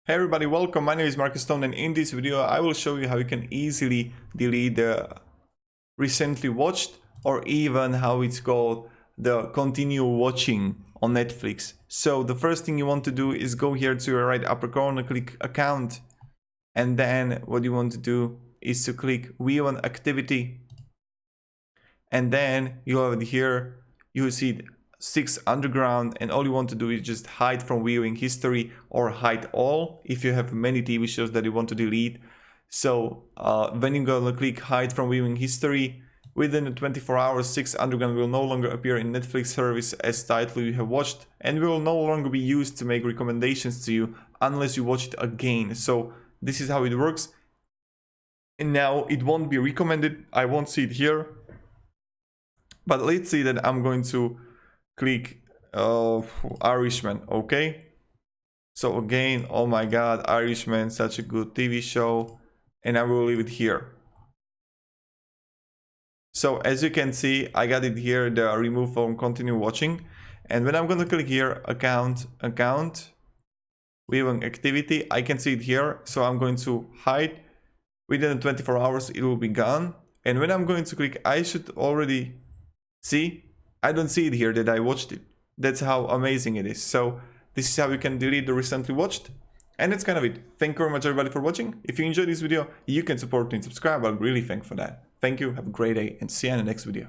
Hey everybody, welcome. My name is Marcus Stone, and in this video I will show you how you can easily delete the recently watched, or even how it's called, the continue watching on Netflix. So the first thing you want to do is go here to your right upper corner, click account, and then what you want to do is to click view on activity, and then you have here, you see 6 underground, and all you want to do is just hide from viewing history or hide all if you have many TV shows that you want to delete. So when you're gonna click hide from viewing history, within the 24 hours 6 underground will no longer appear in Netflix service as title you have watched, and will no longer be used to make recommendations to you unless you watch it again. So this is how it works, and now it won't be recommended. I won't see it here, but let's see that I'm going to click Irishman. Okay, so again, oh my god, Irishman, such a good TV show, and I will leave it here. So as you can see, I got it here, the remove from continue watching, and when I'm going to click here account viewing activity, I can see it here. So I'm going to hide. Within 24 hours it will be gone, and when I'm going to click, I should already see, I don't see it here that I watched it. That's how amazing it is. So this is how you can delete the recently watched. And that's kind of it. Thank you very much everybody for watching. If you enjoyed this video, you can support me and subscribe. I'll really thank for that. Thank you, have a great day, and see you in the next video.